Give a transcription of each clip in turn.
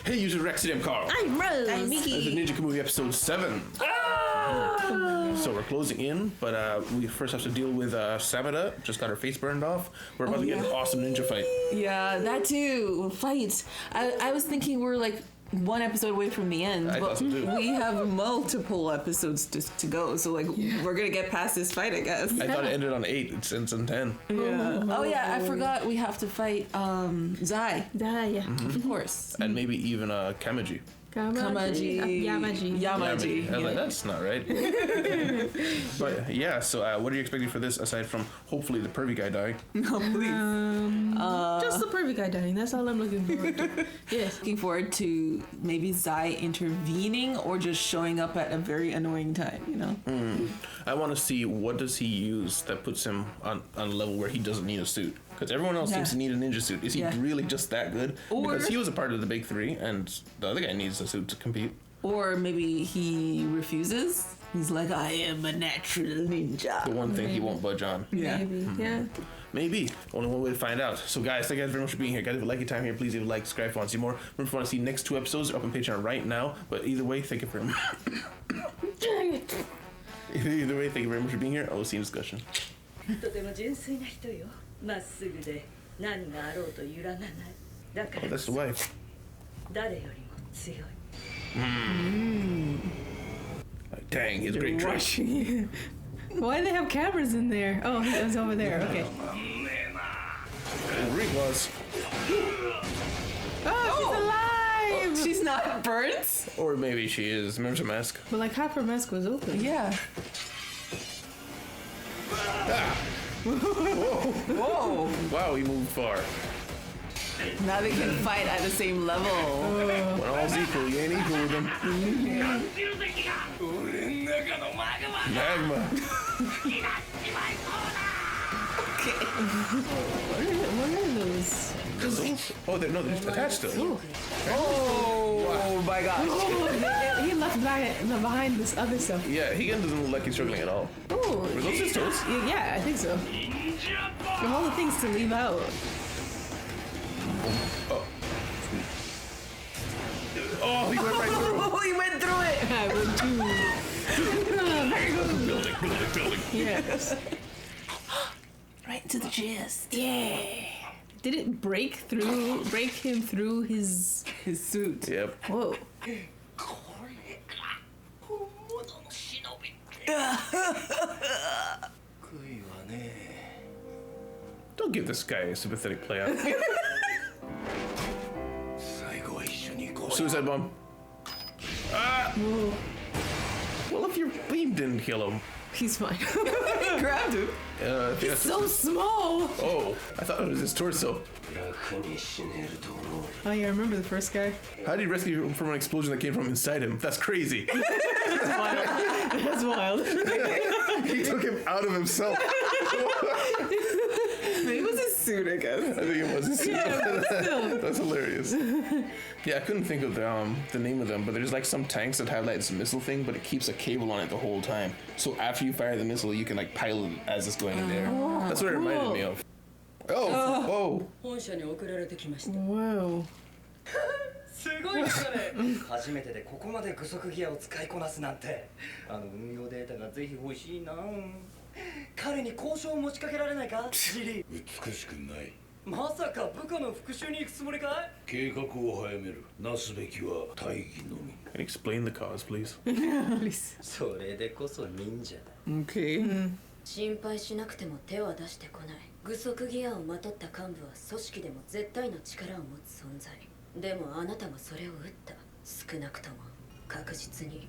Hey, user Rex, I'm Carl. I'm Rose. I'm This is Mickey. Ninja Kamui episode 7. So we're closing in, but we first have to deal with Samada. Just got her face burned off. We're about to get an awesome ninja fight. Yeah, that too. Fight. I was thinking we're like one episode away from the end, I but thought so too. we have multiple episodes to go. So like we're gonna get past this fight, I guess. I thought it ended on 8. It's in 10. Yeah. Oh yeah, I forgot we have to fight Zai. Yeah. Of course. And maybe even Kamaji. Kamaji. Yamaji. I was like, that's not right. But yeah, so what are you expecting for this aside from hopefully the pervy guy dying? No, please. Just the perfect guy dying. That's all I'm looking forward to. Yes. Looking forward to maybe Zai intervening or just showing up at a very annoying time, you know? I want to see what does he use that puts him on a level where he doesn't need a suit. Because everyone else seems to need a ninja suit. Is he really just that good? Because he was a part of the big 3 and the other guy needs a suit to compete. Or maybe he refuses. He's like, I am a natural ninja. The one thing he won't budge on. Yeah. Maybe. Yeah. Maybe. Only one way to find out. So guys, thank you guys very much for being here. Guys, if you like your time here, please leave a like, subscribe if you want to see more. Remember, if you want to see next 2 episodes, they're up on Patreon right now. But either way, thank you very much. Either way, thank you very much for being here. I will see you in discussion. とても純粋な人よ。まっすぐで何があろうと揺らがない。だか Oh, ら that's the wife. 誰よりも強い。 Dang, he's a great trick. Why do they have cameras in there? Oh, it was over there. Okay. Rick was. Oh, she's alive! She's not burnt? Or maybe she is. Remember her mask? But like half her mask was open. Yeah. Ah. Whoa. Wow, he moved far. Now they can fight at the same level. When all's equal, you ain't equal with them. Magma. What are those? Oh, they're just attached still. Oh my gosh. Oh, he left behind this other stuff. Yeah, Higan doesn't look like he's struggling at all. Oh, Were those his toes? yeah, I think so. Of all the things to leave out. Oh, he went right through. Oh, he went through it. I would too. Building. Yes. Right to the chest. Yeah. Did it break him through his suit. Yep. Whoa. Don't give this guy a sympathetic play out. Suicide bomb. Ah! Well, if your beam didn't kill him. He's fine. He grabbed him. He's so small. Oh, I thought it was his torso. Oh yeah, I remember the first guy. How did he rescue him from an explosion that came from inside him? That's crazy. That's wild. He took him out of himself. Maybe it was his suit, I guess. I think it was his suit. Yeah, but still. That's hilarious. Yeah, I couldn't think of the name of them, but there's like some tanks that have like this missile thing, but it keeps a cable on it the whole time. So after you fire the missile, you can like pilot it as it's going in the air. That's what it reminded me of. Oh, 本社に送られてきました。 Whoa. すごいですね。初めてでここまで具足ギアを使いこなすなんて。運用データがぜひ欲しいな。彼に交渉を持ちかけられないか、ジリー。美しくない。まさか部下の復讐に行くつもりかい？計画を早める。なすべきは大義のみ。 can you explain the cause, please? Please. それでこそ忍者だ。 Okay. 心配しなくても手は出してこない。具足ギアをまとった幹部は組織でも絶対の力を持つ存在。でもあなたがそれを撃った。少なくとも確実に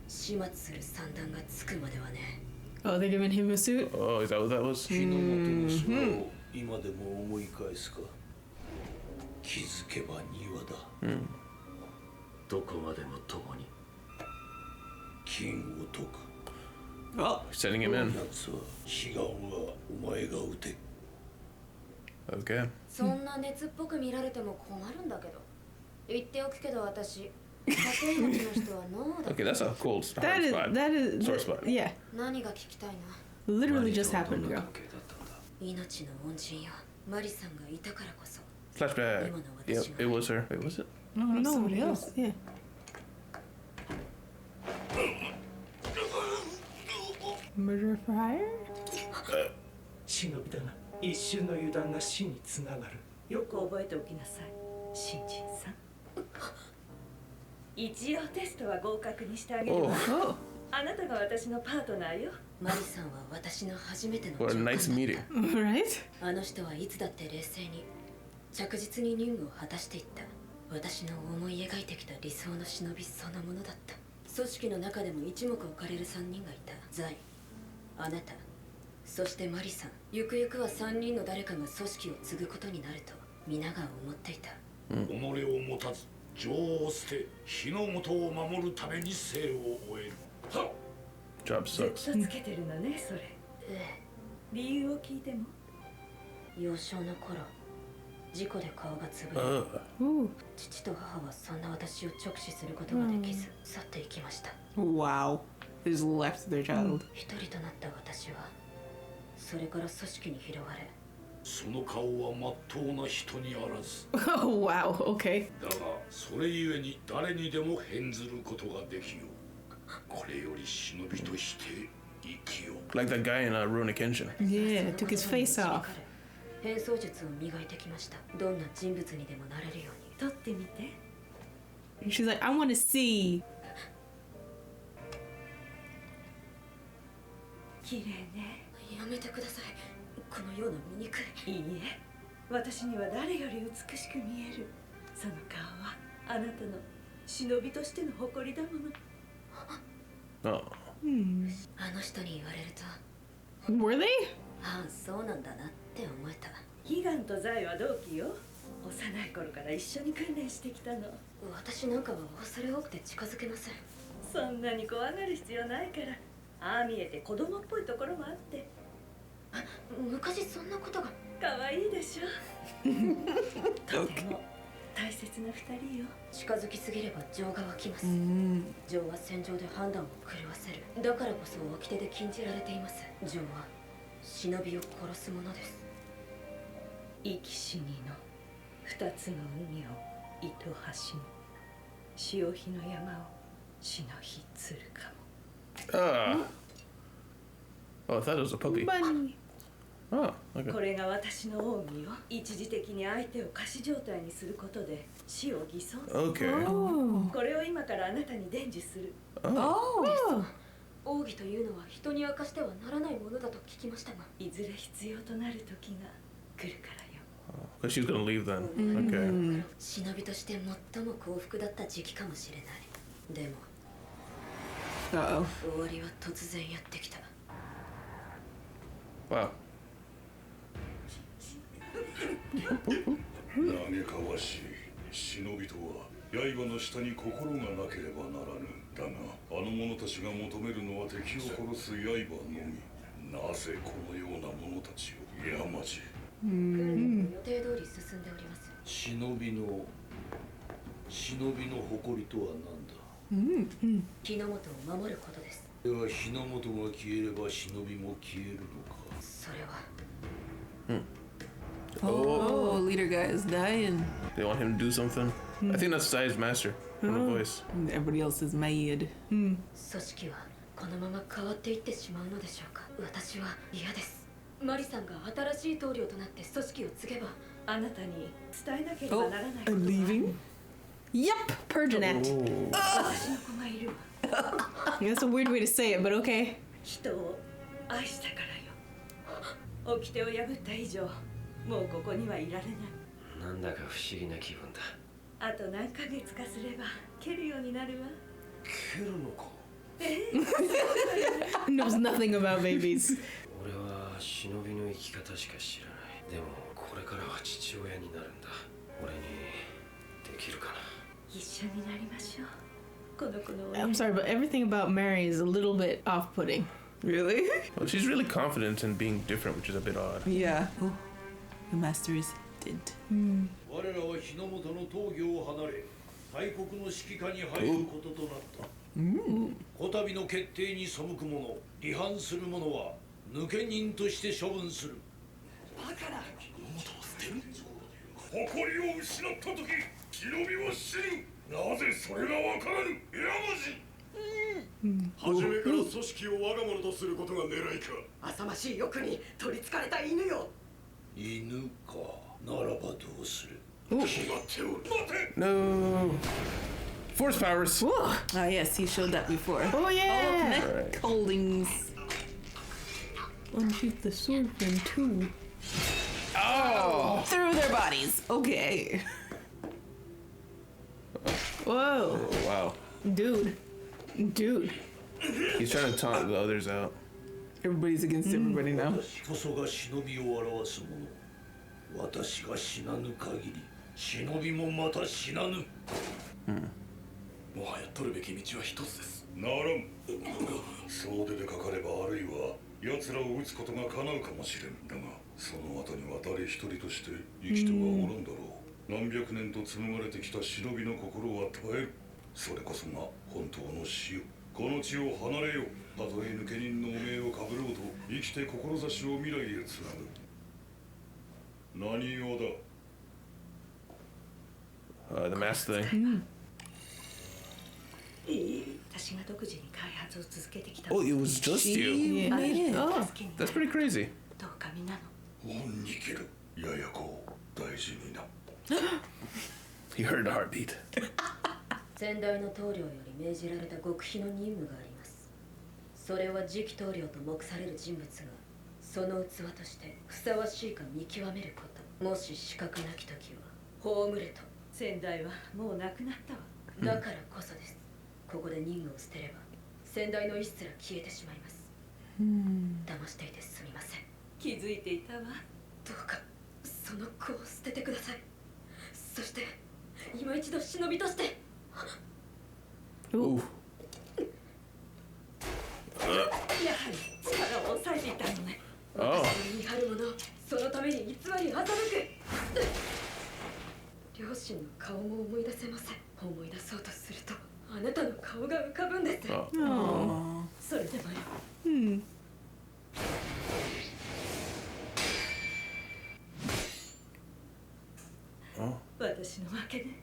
始末する算段がつくまではね。 Oh, they're giving him a suit? Oh, is that what that was? 日の本の空を今でも思い返すか。気づけば庭だ。どこまでも共に。金を解く。 Oh, sending him in. 奴は志願はお前が撃て。 Okay. そんな熱っぽく見られても困るんだけど。言っておくけど私、家庭持ちの人は脳だ。 Okay, that's a cold hard That is, spot. that is, Sore spot. yeah. 何が聞きたいな。 Literally just happened, girl. 命の恩人よ。マリさんがいたからこそ。Flashback. Yep, it was her. Wait, was it? No, somebody else. Yeah. 'Murder for hire? 忍びだな。一瞬の油断が死につながる。よく覚えておきなさい、新人さん。一応テストは合格にしてあげるわ。 Oh, あなたが私のパートナーよ。マリさんは私の初めての What a 上官 nice だ meeting. right? あの人はいつだって冷静に着実に任務を果たしていった。私の思い描いてきた理想の忍びそのものだった。組織の中でも一目置かれる3人がいた。ザイ、あなた、そしてマリさん。ゆくゆくは3人の誰かが組織を継ぐことになると皆が思っていた。己を持たず情を捨て日の元を守るために生を終える。はっ Job ず sucks. っとつけてるのね、それ。理由を聞いても。幼少の頃、事故で顔がつぶれ、 Ooh. 父と母はそんな私を直視することができず、去っていきました。 Wow. They just left their child. 一人となった私はそれから組織に拾われ、その顔はまっとうな人にあらず。 Oh, wow. Okay. だがそれゆえに誰にでも変ずることができよう。これより忍びとして生きよう。 Like that guy in Rurouni Kenshin. Yeah, took his face off. 変装術を磨いてきました。どんな人物にでもなれるように。撮ってみて。 She's like, I want to see. 綺麗ね。やめてください、このような醜い。いいえ、私には誰より美しく見える。その顔はあなたの忍びとしての誇りだもの。 Oh. あの人に言われると、 Were they? ああそうなんだなって思えた。悲願とザイは同期よ。幼い頃から一緒に訓練してきたの。私なんかは恐れ多くて近づけません。そんなに怖がる必要ないから。ああ見えて子供っぽいところもあって。昔そんなことが。可愛いでしょ。とても大切な二人よ。近づきすぎれば情が湧きます。 情は戦場で判断を狂わせる。だからこそ掟で禁じられています。情は忍びを殺すものです。生き死にの二つの海を糸端に、潮干の山を死の日釣るかも。 Ah. Oh, I thought it was a puppy. Bunny. Oh, okay. これが私の奥義よ。一時的に相手を仮死状態にすることで死を偽装する。 Okay. Oh. これを今からあなたに伝授する。 Oh. 奥義というのは人に明かしてはならないものだと聞きましたが、いずれ必要となる時が来るからよ。 Because she's gonna leave then. Okay. 忍びとして最も幸福だった時期かもしれない。でも Uh-oh. 終わりは突然やってきた。 Wow. 嘆かわしい。忍びとは刃の下に心がなければならぬ。だがあの者たちが求めるのは敵を殺す刃のみ。なぜこのような者たちを。山路。訓練も予定通り進んでおります。忍びの誇りとは何だ。日の本を守ることです。では日の本が消えれば忍びも消えるのか。それは Oh, leader guy is dying. They want him to do something. I think that's Zai's master from the voice. And everybody else is mad. 組織はこのまま変わっていってしまうのでしょうか。私は嫌です。マリさんが新しい棟梁となって組織を継げば、あなたに伝えなければ Oh, ならないことが I'm leaving? Yep, Persianet. 私の子がいるわ。 That's a weird way to say it, but okay. 人を愛したからよ。掟を破った以上、もうここにはいられない。なんだか不思議な気分だ。あと何ヶ月かすれば蹴るようになるわ。蹴るのか。 Knows nothing about babies. 俺は忍びの生き方しか知らない。でもこれからは父親になるんだ。俺にできるかな。一緒になりましょう。この子の I'm sorry, but everything about Mary is a little bit off-putting. Really? Well, she's really confident in being different, which is a bit odd. Yeah. Oh, the master is dead. 我らは日の本の闘技を離れ大国の指揮下に入ることとなった。こたびの決定に背く者、違反する者は抜け人として処分する。バカな。誇りを失った時忍びは死ぬ。なぜそれがわからぬ山路。初めから組織を我が物とすることが狙いか。浅ましい欲に取りつかれた犬よ。犬か。ならばどうする。決まっておる。待て。 No. Force powers. Ah, yes, he showed that before. Oh yeah. Neck holdings. Unsheath the sword from two. Oh. Through their bodies. Okay. Whoa, Oh, wow. dude. He's trying to taunt the others out. Everybody's against everybody now. 私こそが忍びを表すもの。私が死なぬ限り忍びもまた死なぬ。もはや取るべき道は一つです。ならん。総出でかかればあるいは奴らを撃つことが叶うかもしれん。だがその後には誰一人として生きてはおらんだろう。何百年と紡がれてきた忍びの心は耐える。それこそが本当の死よ。この地を離れよう。たとえ抜け人の汚名をかぶろうと生きて志を未来へつなぐ。何用だ。 The mask thing. 私が独自に開発を続けてきた。 Oh, it was just you. Yeah. ある人 Oh. の助けにな That's pretty crazy. どうか皆の恩にける。ややこう大事にな。 He heard the heartbeat. 先代の棟梁より命じられた極秘の任務があります。それは次期棟梁と目される人物がその器としてふさわしいか見極めること。もし資格なき時は葬れと。先代はもう亡くなったわ。だからこそです。ここで任務を捨てれば先代の意志すら消えてしまいます。騙していてすみません。気づいていたわ。どうかその子を捨ててください。そして今一度忍びとして。 Ooh. やはり力を抑えていたのね。 Oh. 私の見張る者、そのために偽り欺く。両親の顔も思い出せません。思い出そうとするとあなたの顔が浮かぶんです。 Oh. それでもよ。私の負けね。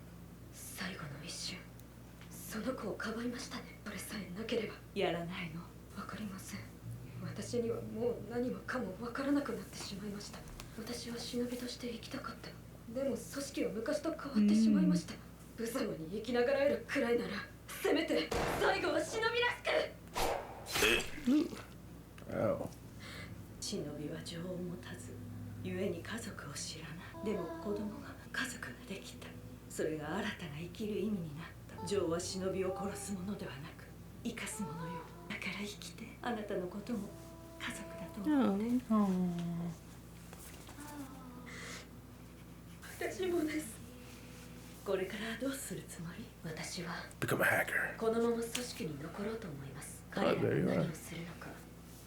最後の一瞬その子をかばいましたね。それさえなければ。やらないの。わかりません。私にはもう何もかもわからなくなってしまいました。私は忍びとして生きたかった。でも組織は昔と変わってしまいました。無様に生きながらえるくらいならせめて最後は忍びらしく。 Oh. 忍びは情を持たず、故に家族を知らない。でも子供が家族ができた。それが新たな生きる意味になった。情は忍びを殺すものではなく生かすものよ。だから生きてあなたのことも家族だと思って。 私もです。これからどうするつもり？私は Become a hacker. このまま組織に残ろうと思います。彼らが there you are. 何をするのか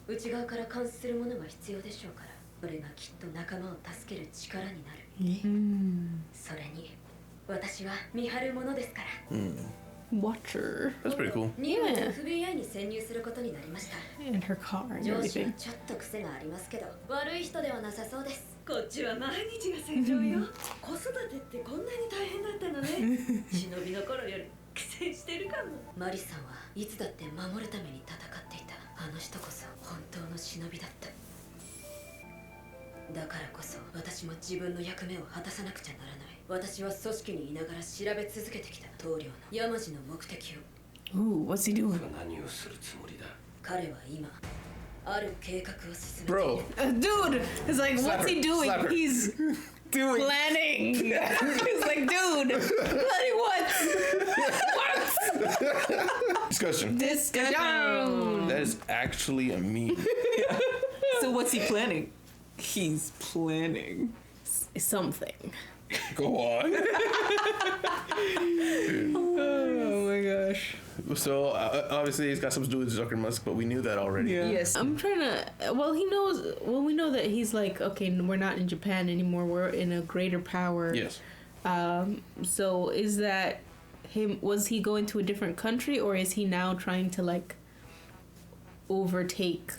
内側から監視するものが必要でしょうから。それがきっと仲間を助ける力になる。それに私は見張るものですから。 Watcher. That's pretty cool. 任務で FBI に潜入することになりました。 And her car and 上司は everything. ちょっと癖がありますけど悪い人ではなさそうです。こっちは毎日が戦場よ。子育てってこんなに大変だったのね。忍びの頃より苦戦してるかも。マリさんはいつだって守るために戦っていた。あの人こそ本当の忍びだった。だからこそ私も自分の役目を果たさなくちゃならない。私は組織にいながら調べ続けてきた棟梁の山路の目的を。 Ooh, what's he doing? 何をするつもりだ。彼は今ある計画を進めてい Bro. る。 Dude, it's like, Slap what's her, he doing? slap her. He's Doing. planning. He's like, dude, planning what? Discussion. Discussion. That is actually a meme. So what's he planning? He's planning. Something. Go on. Oh my gosh. So obviously he's got something to do with Zucker Musk, but we knew that already. Yeah. Yes, I'm trying to. Well, he knows. Well, we know that he's like, okay, we're not in Japan anymore. We're in a greater power. Yes. So is that him? Was he going to a different country, or is he now trying to like overtake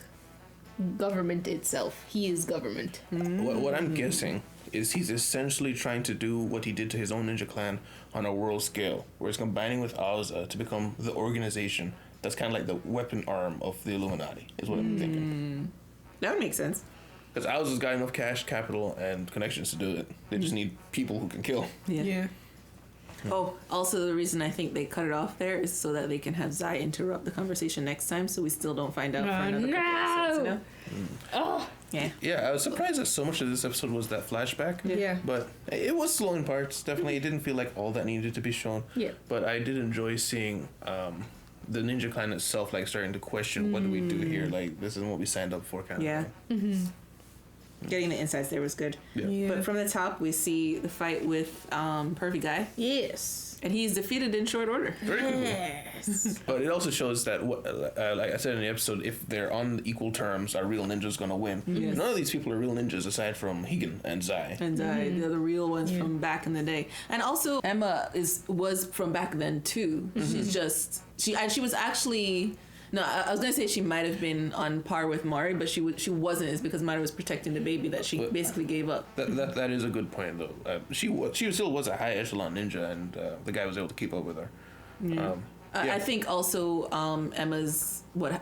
government itself? He is government. What I'm guessing is he's essentially trying to do what he did to his own ninja clan on a world scale, where he's combining with Auza to become the organization that's kind of like the weapon arm of the Illuminati, is what I'm thinking. That would make sense. Because Auza's got enough cash, capital, and connections to do it. They just need people who can kill. Yeah. Oh, also the reason I think they cut it off there is so that they can have Zai interrupt the conversation next time, so we still don't find out for another couple episodes, you know? Oh. Yeah. Yeah, I was surprised that so much of this episode was that flashback. Yeah. But it was slow in parts. Definitely, it didn't feel like all that needed to be shown. Yeah. But I did enjoy seeing the Ninja Clan itself, like, starting to question what do we do here? Like, this isn't what we signed up for, kind Yeah. of thing. Getting the insights there was good. Yeah. But from the top, we see the fight with Pervy Guy, Yes. and he's defeated in short order. Very cool. Yes. But it also shows that, like I said in the episode, if they're on equal terms, our real ninja's gonna win. Yes. None of these people are real ninjas aside from Higan and Zai. And they're the real ones from back in the day. And also, Emma was from back then too. She's just she was actually. No, I was gonna say she might have been on par with Mari, but she wasn't. It's because Mari was protecting the baby that she basically gave up. That is a good point though. She still was a high echelon ninja, and the guy was able to keep up with her. Yeah. I think also Emma's what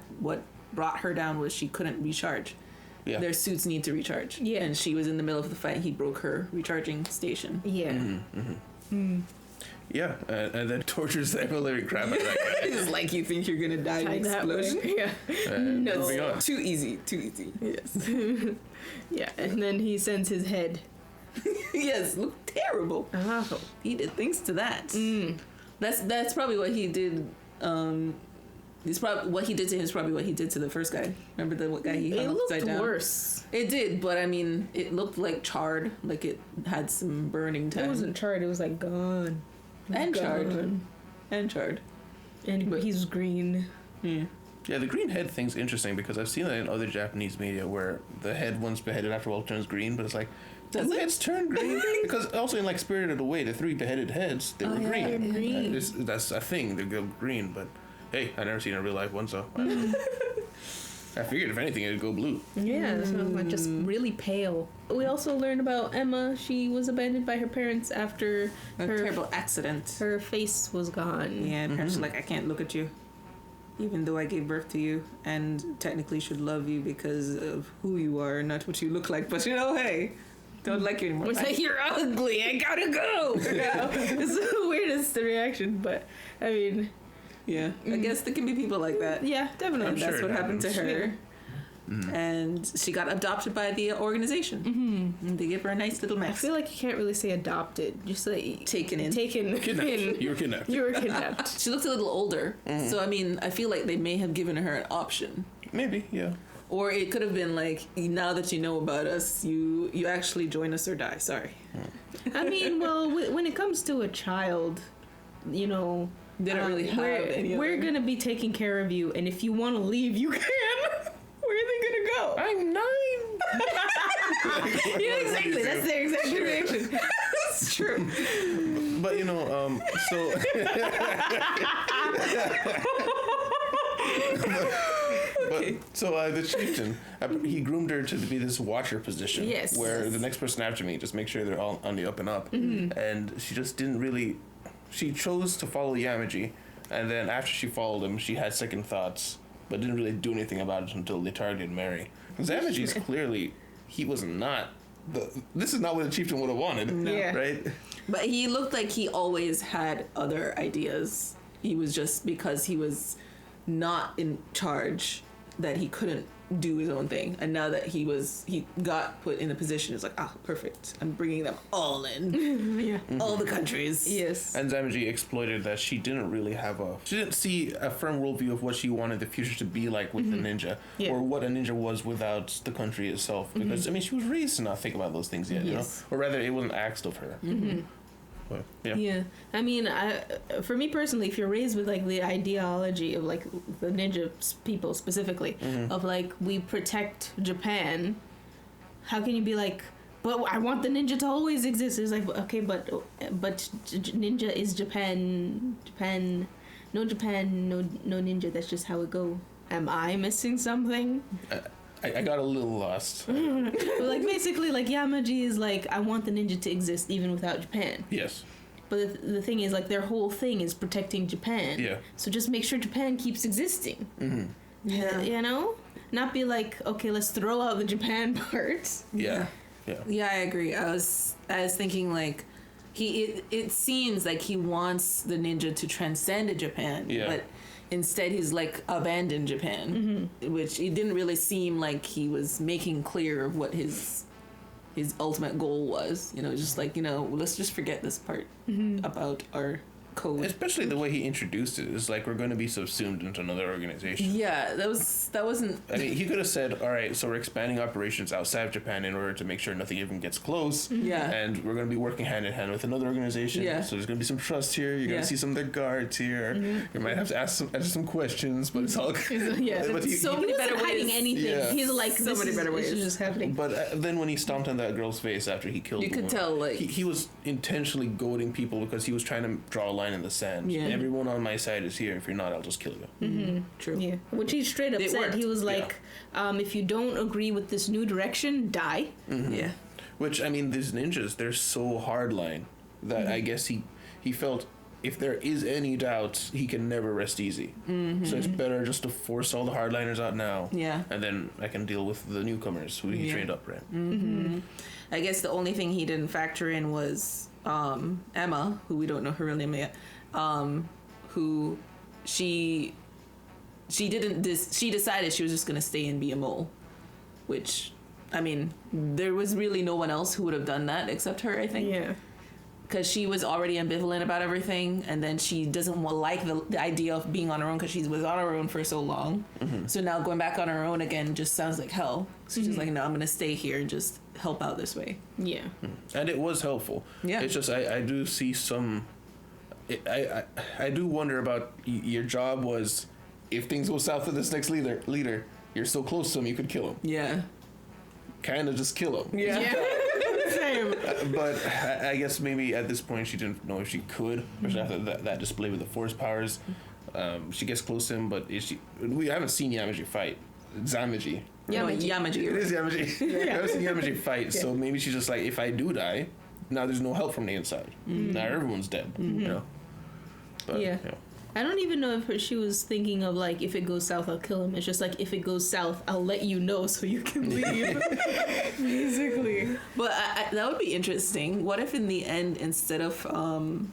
brought her down was she couldn't recharge. Yeah. Their suits need to recharge. Yeah. And she was in the middle of the fight. He broke her recharging station. Yeah. Yeah, and then tortures the ever-living crap out of that guy. It's like you think you're gonna die in Tried an that explosion. way. Yeah. And No. moving on. Too easy. Yes. Yeah. And then he sends his head. Yes, looked terrible. Oh. He did things to that. That's probably what he did. It's probably what he did to him is probably what he did to the first guy. Remember the guy he hung It upside looked down? worse. It did, but I mean, it looked like charred, like it had some burning time. It wasn't charred. It was like gone. It was And charred. gone. And charred. And he's green. Yeah. Yeah, the green head thing's interesting because I've seen that in other Japanese media where the head once beheaded after a while turns green, but it's like, Does do it? heads turn green? Because also in like Spirited Away, the 3 beheaded heads, they were green. they're green. That's a thing, they go green, but hey, I never seen a real life one, so I figured if anything it'd go blue. Yeah, so like just really pale. We also learned about Emma. She was abandoned by her parents after A her terrible accident. her face was gone. Yeah, parents are like, I can't look at you. Even though I gave birth to you and technically should love you because of who you are, not what you look like. But you know, hey, don't like you anymore. It's like, you're ugly. I gotta go. It's the weirdest reaction, but I mean, Yeah, I guess there can be people like that. yeah, definitely. I'm sure That's what it happened to happens. her. And she got adopted by the organization. And they give her a nice little I mess. feel like you can't really say adopted. Just like Taken in. Taken Kidnapped. in. You were kidnapped. You were kidnapped. She looks a little older. So, I mean, I feel like they may have given her an option. Maybe, yeah. Or it could have been like, now that you know about us, you actually join us or die. Sorry. I mean, well, when it comes to a child, you know, They don't really have any we're other- gonna be taking care of you, and if you want to leave, you can. Where are they gonna go? I'm 9. Yeah, exactly. That's their exact reaction. That's true. But you know, so the chieftain, he groomed her to be this watcher position. Yes. Where the next person after me, just make sure they're all on the up and up. And she just didn't really. She chose to follow Yamaji, and then after she followed him, she had second thoughts, but didn't really do anything about it until they targeted Mary. Because Yamaji's clearly, he was not. This is not what the chieftain would have wanted. Yeah. Right? But he looked like he always had other ideas. He was just because he was not in charge that he couldn't do his own thing. And now that he got put in a position, it's like, perfect. I'm bringing them all in. Yeah. All the countries. Yes. And Zamaji exploited that she didn't really she didn't see a firm worldview of what she wanted the future to be like with the ninja, Yeah. or what a ninja was without the country itself. Because, I mean, she was raised to not think about those things yet, you know? Yes. Or rather, it wasn't asked of her. But, yeah. Yeah, I mean, for me personally, if you're raised with like the ideology of like the ninja people specifically, of like we protect Japan, how can you be like, but I want the ninja to always exist? It's like, okay, but ninja is Japan, no ninja. That's just how it go. Am I missing something? I got a little lost. But like basically, like Yamaji is like, I want the ninja to exist even without Japan. Yes. But the thing is, like, their whole thing is protecting Japan. Yeah. So just make sure Japan keeps existing. Mm-hmm. Yeah. You know? Not be like, okay, let's throw out the Japan part. Yeah. Yeah. Yeah, I agree. I was thinking like it seems like he wants the ninja to transcend Japan, Yeah. but instead he's like abandoned Japan, which it didn't really seem like he was making clear of what his ultimate goal was. You know, just like, you know, let's just forget this part about our code. Especially the way he introduced it is like we're going to be subsumed into another organization. Yeah, that wasn't. I mean, he could have said, "All right, so we're expanding operations outside of Japan in order to make sure nothing even gets close. Yeah. And we're going to be working hand in hand with another organization. Yeah. So there's going to be some trust here. You're going Yeah. to see some of their guards here. You might have to answer some questions, but it's all good. Yeah. But So many better hiding ways. anything. Yeah. He's like, So this many is, better this ways. is just happening. But then when he stomped on that girl's face after he killed You the could woman, tell, like- he was intentionally goading people because he was trying to draw a line in the sand. Yeah. Everyone on my side is here. If you're not, I'll just kill you. True. Yeah, which he straight up It said. worked. He was like, if you don't agree with this new direction, die. Yeah. Which, I mean, these ninjas, they're so hardline that I guess he felt if there is any doubt, he can never rest easy. So it's better just to force all the hardliners out now. Yeah. And then I can deal with the newcomers who he Yeah. trained up, right? I guess the only thing he didn't factor in was Emma, who we don't know her real name yet, who she decided she was just gonna stay and be a mole, which, I mean, there was really no one else who would have done that except her, I think. Yeah. Because she was already ambivalent about everything, and then she doesn't like the idea of being on her own because she was on her own for so long. So now going back on her own again just sounds like hell. So she's like, no, I'm gonna stay here and just help out this way. Yeah. And it was helpful. Yeah. It's just I do see some. I do wonder about your job was, if things go south with this next leader, you're so close to him you could kill him. Yeah. Kind of just kill him. Yeah. Same. But I guess maybe at this point she didn't know if she could, especially after that display with the force powers. She gets close to him, but we haven't seen Yamaji fight. Zamaji. Yamaji. It is Yamaji. I haven't seen Yamaji fight, so maybe she's just like, if I do die, now there's no help from the inside. Now everyone's dead. You know. But, Yeah. You know. I don't even know if she was thinking of like, if it goes south, I'll kill him. It's just like, if it goes south, I'll let you know so you can leave. Basically. But that would be interesting. What if in the end, instead of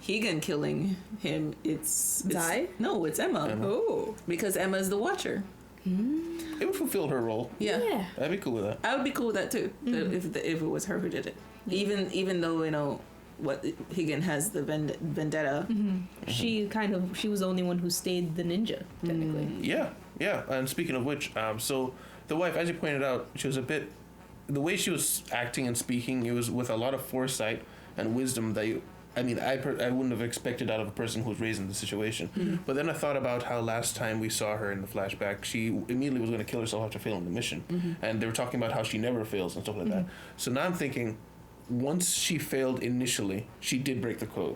Higan killing him, it's Zai? No, it's Emma. Oh. Because Emma's the Watcher. It would fulfill her role. Yeah. Yeah. I'd be cool with that. I would be cool with that too. If it was her who did it. Even though, you know, what Higan has the vendetta. She was the only one who stayed the ninja, technically. Yeah. And speaking of which, so the wife, as you pointed out, she was the way she was acting and speaking, it was with a lot of foresight and wisdom that I wouldn't have expected out of a person who was raised in the situation. But then I thought about how last time we saw her in the flashback, she immediately was going to kill herself after failing the mission. And they were talking about how she never fails and stuff like that. So now I'm thinking, once she failed initially, she did break the code.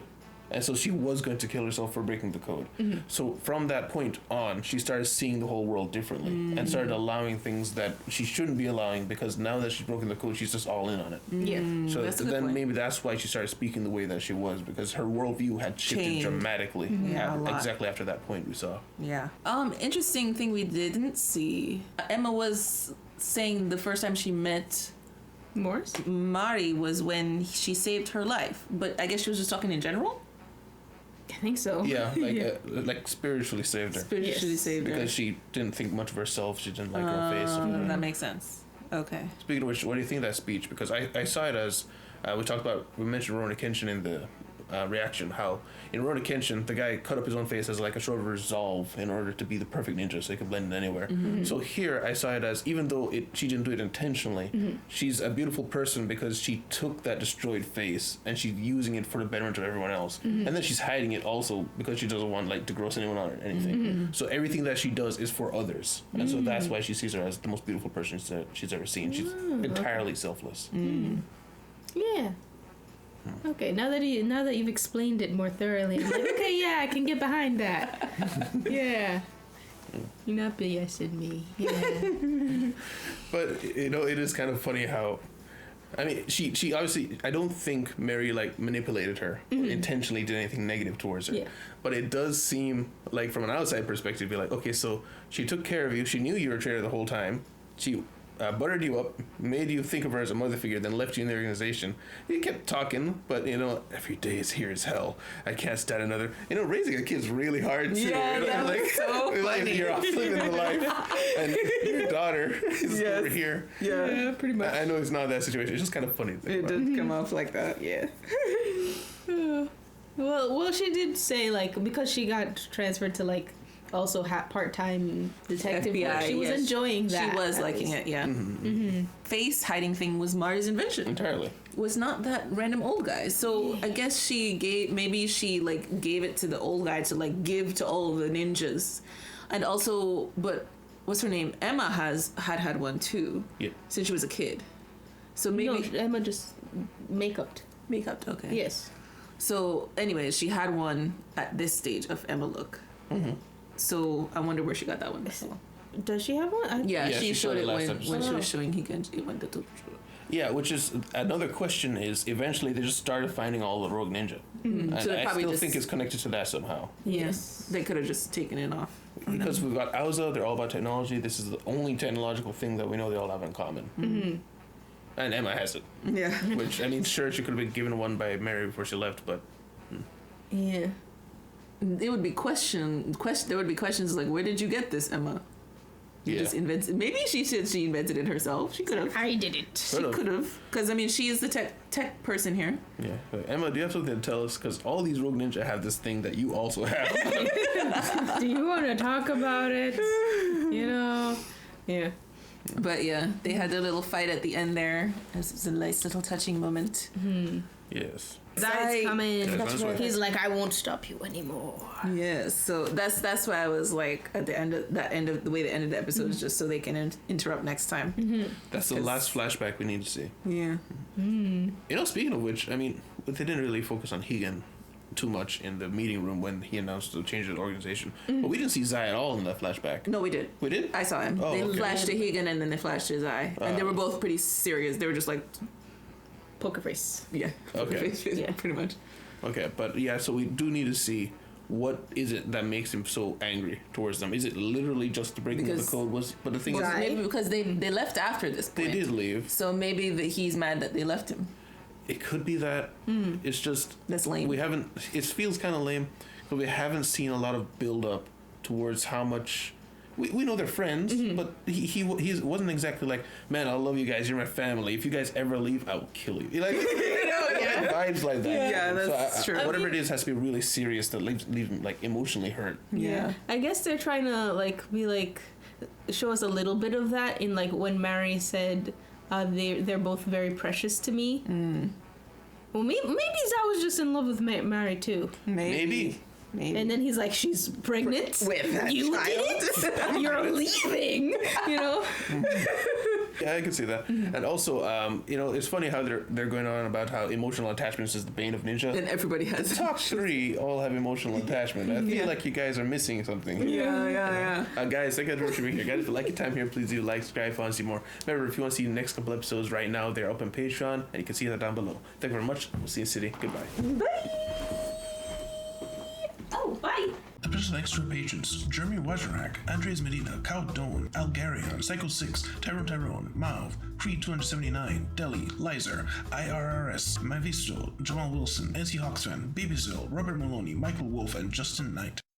And so she was going to kill herself for breaking the code. So from that point on, she started seeing the whole world differently and started allowing things that she shouldn't be allowing, because now that she's broken the code, she's just all in on it. Yeah. So that's a good then point. maybe that's why she started speaking the way that she was, because her worldview had shifted Changed. dramatically. Yeah, a lot. Exactly after that point we saw. Yeah. Interesting thing we didn't see. Emma was saying the first time she met Morris? Mari was when she saved her life. But I guess she was just talking in general? I think so. Yeah, like spiritually saved her. Spiritually Yes. saved her. Because she didn't think much of herself. She didn't like her face. That makes sense. Okay. Speaking of which, what do you think of that speech? Because I saw it as, we mentioned Rurouni Kenshin in the reaction, how in Rurouni Kenshin, the guy cut up his own face as like a show of resolve in order to be the perfect ninja so he could blend in anywhere. So here, I saw it as, even though she didn't do it intentionally, she's a beautiful person because she took that destroyed face and she's using it for the betterment of everyone else. And then she's hiding it also because she doesn't want to gross anyone out or anything. So everything that she does is for others. And so that's why she sees her as the most beautiful person she's ever seen. She's entirely selfless. Yeah. Okay, now that you've explained it more thoroughly, I'm like, okay, yeah, I can get behind that. Yeah. You're not BSing me. Yeah. But it is kind of funny how, I mean, she obviously, I don't think Mary like manipulated her or intentionally did anything negative towards her. Yeah. But it does seem like from an outside perspective, be like, okay, so she took care of you. She knew you were a traitor the whole time. She buttered you up, made you think of her as a mother figure, then left you in the organization. You kept talking, but every day is here as hell. I can't stand another. Raising a kid's really hard too. Yeah, that was so funny. You're off living the life, and your daughter is over here. Yeah, Pretty much. I know it's not that situation. It's just kind of funny. To think it about. did come off like that. Yeah. Well, she did say like because she got transferred to like also part-time detective FBI, work, she was yes. enjoying that. She was liking it. Yeah. Face hiding thing was Mari's invention. Entirely. Was not that random old guy. So I guess she gave it to the old guy to like give to all of the ninjas, and also, but what's her name? Emma had one too. Yeah. Since she was a kid. So maybe No, Emma just makeup. okay. Yes. So anyways, she had one at this stage of Emma look. So I wonder where she got that one. So. Does she have one? Yeah, she showed it last when episode. she was showing Higenji when the top. Yeah, which is another question is eventually they just started finding all the rogue ninja. And So they I probably still just- think it's connected to that somehow. Yes. They could have just taken it off. Because we've got Auza, they're all about technology. This is the only technological thing that we know they all have in common. And Emma has it. Yeah. Which, I mean, sure, she could have been given one by Mary before she left, but Yeah. It would be there would be questions like, where did you get this, Emma? You Yeah. just invented. Maybe she said she invented it herself. She could have. I did it. She could have. Because I mean, she is the tech person here. yeah. Emma, do you have something to tell us? Because all these rogue ninja have this thing that you also have. Do you want to talk about it? Yeah. But yeah, they had their little fight at the end there. It was a nice little touching moment. Yes. Zai's coming. That's right. He's like, I won't stop you anymore. Yeah, so that's why I was like at the end of the way they ended the episode is just so they can interrupt next time. That's the last flashback we need to see. Yeah. Speaking of which, I mean, they didn't really focus on Higan too much in the meeting room when he announced the change of the organization. But we didn't see Zai at all in that flashback. No, we did. We did? I saw him. Oh, They okay. flashed to Higan and then they flashed to his eye, and they were both pretty serious. They were just like, Poker face. yeah, Okay. Yeah. pretty much. Okay, but yeah, so we do need to see what is it that makes him so angry towards them. Is it literally just the breaking of Because- the code? But the thing is, Right. Maybe because they left after this they point. did leave. So maybe he's mad that they left him. It could be that. It's just That's lame. we haven't. It feels kind of lame, but we haven't seen a lot of build up towards how much. We know they're friends, but he wasn't exactly like, man, I love you guys. You're my family. If you guys ever leave, I will kill you. Like, vibes like that. Yeah, that's so true. Whatever it is has to be really serious that leaves him like emotionally hurt. Yeah. I guess they're trying to show us a little bit of that in like when Mary said they're both very precious to me. Well, maybe Zai was just in love with Mary too. Maybe. And then he's like, she's pregnant. With that you child. did it. You're leaving. Yeah, I can see that. And also, it's funny how they're going on about how emotional attachments is the bane of ninja. And everybody The has. top three all have emotional attachment. I feel like you guys are missing something. Yeah. Guys, thank you very much for being here. Guys, if you like your time here, please do like, subscribe if you want to see more. Remember, if you want to see the next couple episodes right now, they're up on Patreon, and you can see that down below. Thank you very much. We'll see you in the city. Goodbye. Oh, bye. Special extra patrons: Jeremy Wajrak, Andres Medina, Kao Doan, Algarion, Psycho 6, Tyrone, Mauve, Creed 279, Deli, Lizer, IRRS, Mavisto, Jamal Wilson, NC Hawksfan, Babyzil, Robert Maloney, Michael Wolf, and Justin Knight.